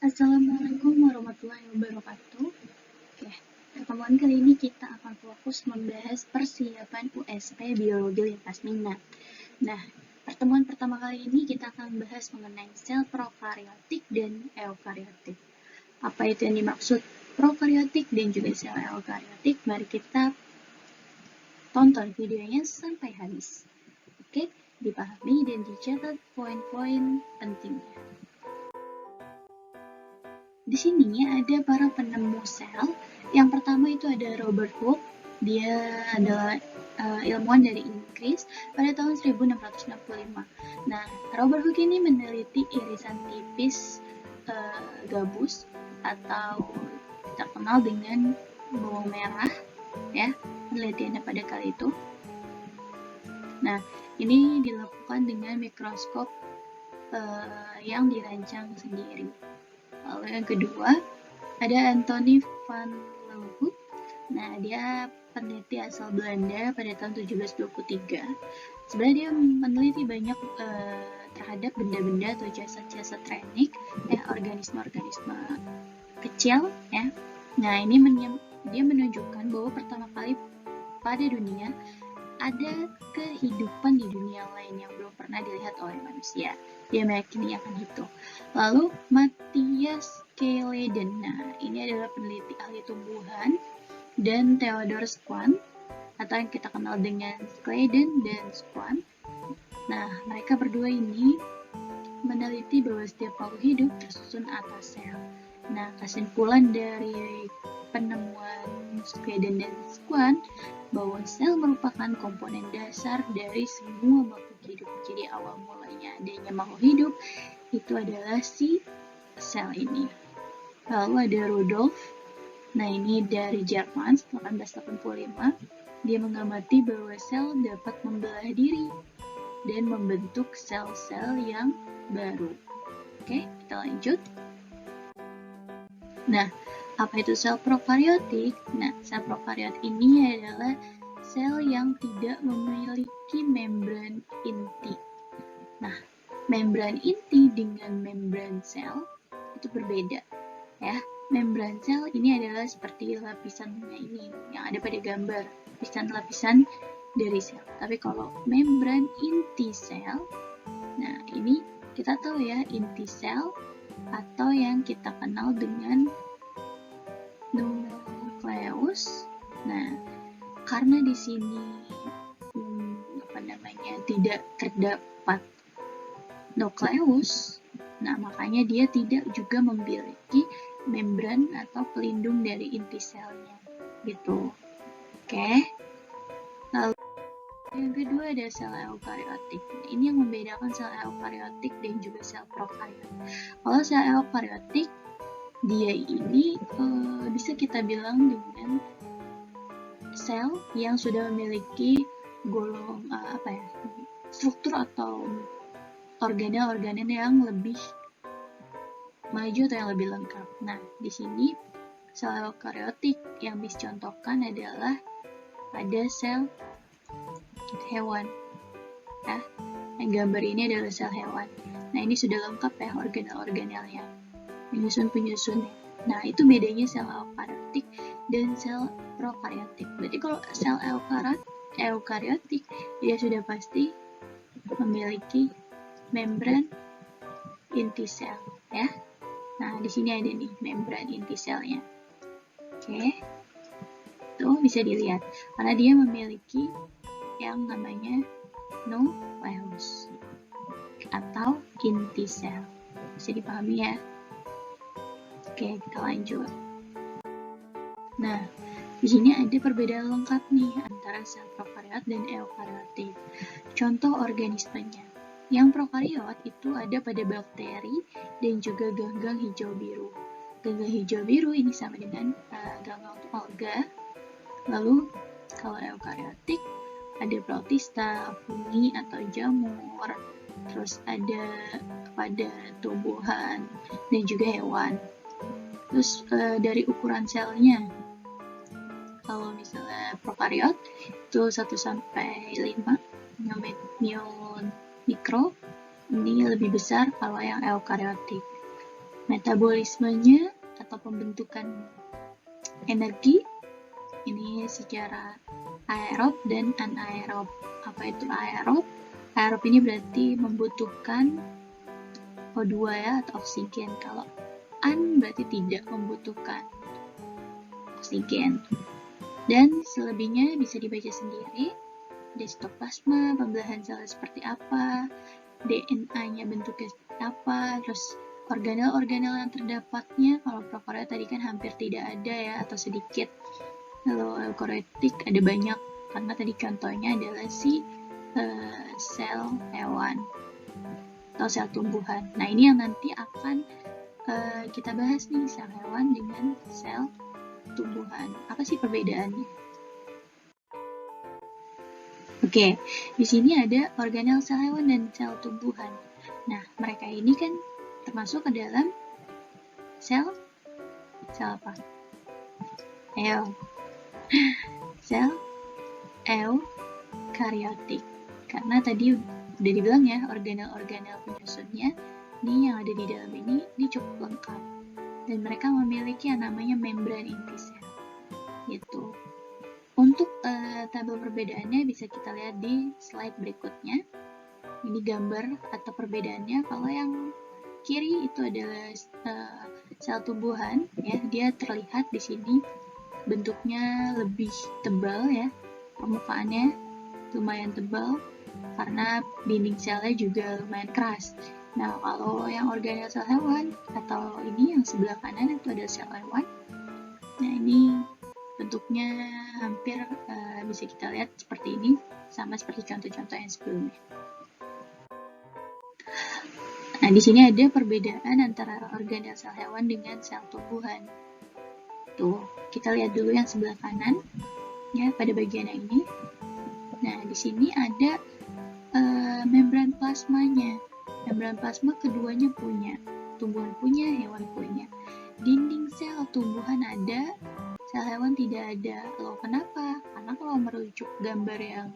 Assalamualaikum warahmatullahi wabarakatuh. Oke, pertemuan kali ini kita akan fokus membahas persiapan USP Biologi Lintas Minat. Nah, pertemuan pertama kali ini kita akan bahas mengenai sel prokariotik dan eukariotik. Apa itu yang dimaksud prokariotik dan juga sel eukariotik? Mari kita tonton videonya sampai habis. Oke, dipahami dan dicatat poin-poin pentingnya. Di sini ada para penemu sel. Yang pertama itu ada Robert Hooke. Dia adalah ilmuwan dari Inggris pada tahun 1665. Nah, Robert Hooke ini meneliti irisan tipis gabus atau kita kenal dengan bawang merah, ya, penelitiannya pada kali itu. Nah, ini dilakukan dengan mikroskop yang dirancang sendiri. Lalu yang kedua, ada Anthony van Leeuwenhoek. Nah, dia peneliti asal Belanda pada tahun 1723. Sebenarnya dia meneliti banyak terhadap benda-benda atau jasad-jasad renik, organisme-organisme kecil, ya. Nah, ini dia menunjukkan bahwa pertama kali pada dunia ada kehidupan di dunia lain yang belum pernah dilihat oleh manusia. Dia meyakini akan itu. Lalu Matthias K. Leiden. Nah, ini adalah peneliti ahli tumbuhan, dan Theodor Schwann atau yang kita kenal dengan Leiden dan Schwann. Nah, mereka berdua ini meneliti bahwa setiap makhluk hidup tersusun atas sel. Nah, kesimpulan dari penemuan Leiden dan Schwann bahwa sel merupakan komponen dasar dari semua makhluk hidup. Jadi awal mulanya adanya makhluk hidup itu adalah si sel ini. Lalu ada Rudolf. Nah, ini dari Jerman 1885. Dia mengamati bahwa sel dapat membelah diri dan membentuk sel-sel yang baru. Oke, kita lanjut. Nah, apa itu sel prokariotik? Nah, sel prokariot ini adalah sel yang tidak memiliki membran inti. Nah, membran inti dengan membran sel itu berbeda, ya. Membran sel ini adalah seperti lapisannya ini yang ada pada gambar, lapisan dari sel. Tapi kalau membran inti sel, nah ini kita tahu ya, inti sel atau yang kita kenal dengan nukleus. Nah, karena di sini tidak terdapat nukleus, nah makanya dia tidak juga memiliki membran atau pelindung dari inti selnya, gitu. Oke. Lalu yang kedua ada sel eukariotik. Ini yang membedakan sel eukariotik dan juga sel prokariot. Kalau sel eukariotik, dia ini bisa kita bilang dengan sel yang sudah memiliki struktur atau organel-organel yang lebih maju atau yang lebih lengkap. Nah, di sini sel eukariotik yang dicontohkan adalah pada sel hewan. Ya, yang gambar ini adalah sel hewan. Nah, ini sudah lengkap ya organel-organelnya, penyusun-penyusunnya. Nah, itu bedanya sel eukariotik dan sel prokariotik. Berarti kalau sel eukariotik, dia sudah pasti memiliki membran inti sel, ya. Nah, di sini ada nih membran inti selnya. Oke. Tuh bisa dilihat karena dia memiliki yang namanya nukleus atau inti sel. Bisa dipahami ya? Oke, kita lanjut. Nah, di sini ada perbedaan lengkap nih antara sel prokariot dan eukariotik. Contoh organismenya. Yang prokariot itu ada pada bakteri dan juga ganggang hijau biru. Ganggang hijau biru ini sama dengan ganggang alga. Lalu kalau eukariotik ada protista, fungi atau jamur, terus ada pada tumbuhan dan juga hewan. Terus dari ukuran selnya, kalau misalnya prokariot itu 1-5 mikro, ini lebih besar kalau yang eukariotik. Metabolismenya atau pembentukan energi ini secara aerob dan anaerob. Apa itu aerob? Aerob ini berarti membutuhkan O2 ya, atau oksigen. Kalau an berarti tidak membutuhkan oksigen. Dan selebihnya bisa dibaca sendiri. Ada sitoplasma, pembelahan sel seperti apa, DNA-nya bentuknya seperti apa, terus organel-organel yang terdapatnya. Kalau prokaryote tadi kan hampir tidak ada ya, atau sedikit. Kalau eukariotik ada banyak, karena tadi contohnya adalah sel hewan atau sel tumbuhan. Nah, ini yang nanti akan kita bahas nih, sel hewan dengan sel tumbuhan. Apa sih perbedaannya? Oke, di sini ada organel sel hewan dan sel tumbuhan. Nah, mereka ini kan termasuk ke dalam sel apa? Sel eukariotik. Karena tadi udah dibilang ya, organel-organel penyusunnya ini yang ada di dalam ini cukup lengkap. Dan mereka memiliki yang namanya membran inti sel. Gitu. Untuk tabel perbedaannya bisa kita lihat di slide berikutnya. Ini gambar atau perbedaannya. Kalau yang kiri itu adalah sel tumbuhan, ya, dia terlihat di sini bentuknya lebih tebal ya, permukaannya lumayan tebal karena dinding selnya juga lumayan keras. Nah, kalau yang organel sel hewan atau ini yang sebelah kanan itu ada sel hewan. Nah, ini bentuknya hampir bisa kita lihat seperti ini, sama seperti contoh-contoh yang sebelumnya. Nah, di sini ada perbedaan antara organel sel hewan dengan sel tumbuhan. Tuh, kita lihat dulu yang sebelah kanan, ya, pada bagian yang ini. Nah, di sini ada membran plasmanya. Membran plasma keduanya punya, tumbuhan punya, hewan punya. Dinding sel tumbuhan ada, sel hewan tidak ada. Loh, kenapa? Karena kalau merujuk gambar yang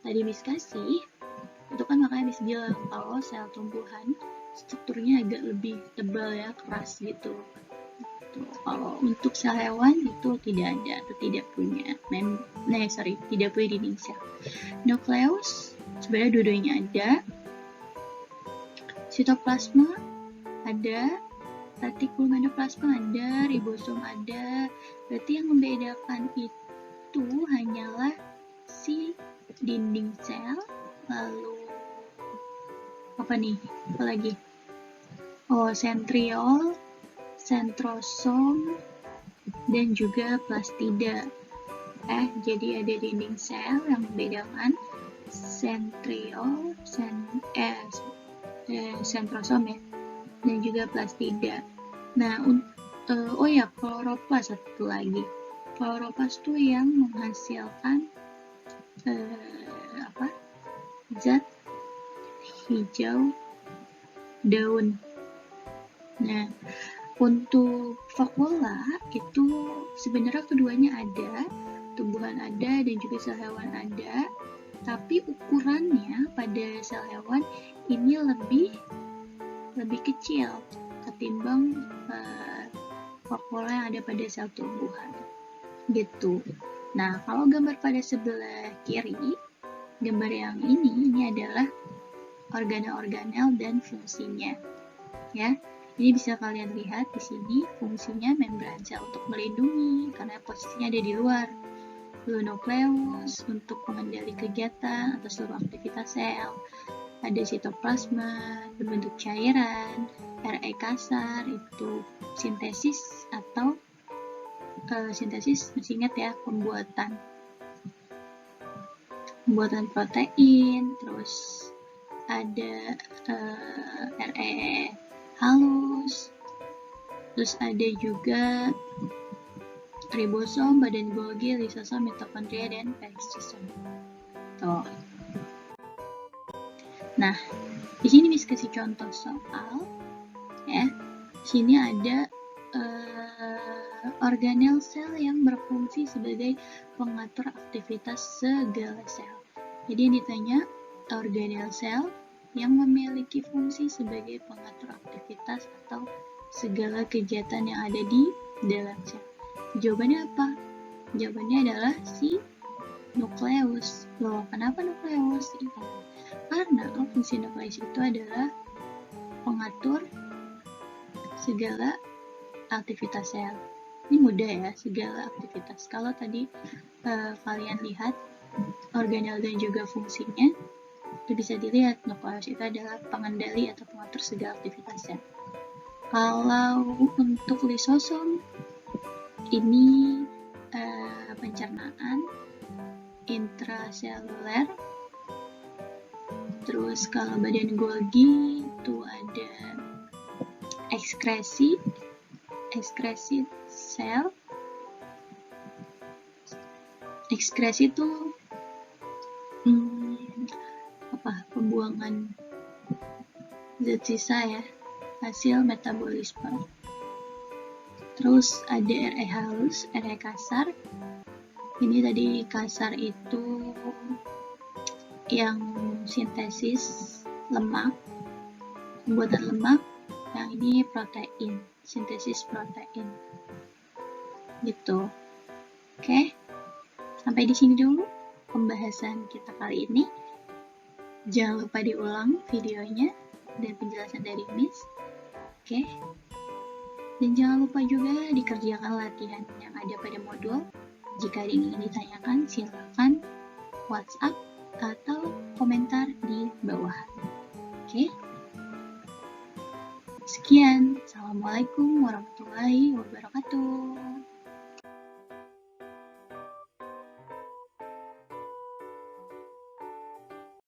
tadi Miss kasih, itu kan makanya Miss bilang kalau sel tumbuhan strukturnya agak lebih tebal ya, keras gitu. Kalau untuk sel hewan itu tidak ada atau tidak punya tidak punya dinding sel. Nukleus sebenarnya dua-duanya ada. Sitoplasma ada, retikulum endoplasma ada, ribosom ada. Berarti yang membedakan itu hanyalah si dinding sel, lalu apa nih? Apa lagi? Oh, sentriol, sentrosom, dan juga plastida. Jadi ada dinding sel yang membedakan sentriol, sentrosom ya, dan juga plastida. Nah, kloroplast satu lagi. Kloroplast itu yang menghasilkan zat hijau daun. Nah, untuk vakuola itu sebenarnya keduanya ada, tumbuhan ada dan juga sel hewan ada, tapi ukurannya pada sel hewan ini lebih kecil ketimbang vakuola yang ada pada sel tumbuhan. Gitu. Nah, kalau gambar pada sebelah kiri, gambar yang ini adalah organel-organel dan fungsinya. Ya. Ini bisa kalian lihat di sini fungsinya membran sel untuk melindungi karena posisinya ada di luar. Lalu nukleus untuk mengendali kegiatan atau seluruh aktivitas sel. Ada sitoplasma berbentuk cairan, RE kasar itu sintesis atau sintesis, masih ingat ya, pembuatan protein, terus ada RE halus, terus ada juga ribosom, badan Golgi, lisosom, mitokondria, dan peristosom. Tuh. Nah, di sini Miss kasih contoh soal, ya. Sini ada organel sel yang berfungsi sebagai pengatur aktivitas segala sel. Jadi yang ditanya organel sel yang memiliki fungsi sebagai pengatur aktivitas atau segala kegiatan yang ada di dalam sel. Jawabannya apa? Jawabannya adalah si nukleus. Loh, kenapa nukleus? Iya. Karena fungsi nukleus itu adalah pengatur segala aktivitas sel. Ini mudah ya, segala aktivitas. Kalau tadi kalian lihat organel dan juga fungsinya, itu bisa dilihat nukleus itu adalah pengendali atau pengatur segala aktivitas sel. Kalau untuk lisosom, ini pencernaan intraseluler. Terus kalau badan Golgi itu ada ekskresi sel. Ekskresi itu pembuangan zat sisa ya, hasil metabolisme. Terus ada RE halus, RE kasar. Ini tadi kasar itu yang sintesis lemak, pembuatan lemak. Yang ini protein, sintesis protein. Gitu. Oke. Sampai di sini dulu pembahasan kita kali ini. Jangan lupa diulang videonya dan penjelasan dari Miss. Oke. Dan jangan lupa juga dikerjakan latihan yang ada pada modul. Jika ingin ditanyakan, silakan WhatsApp atau komentar di bawah. Oke. Sekian. Assalamualaikum warahmatullahi wabarakatuh.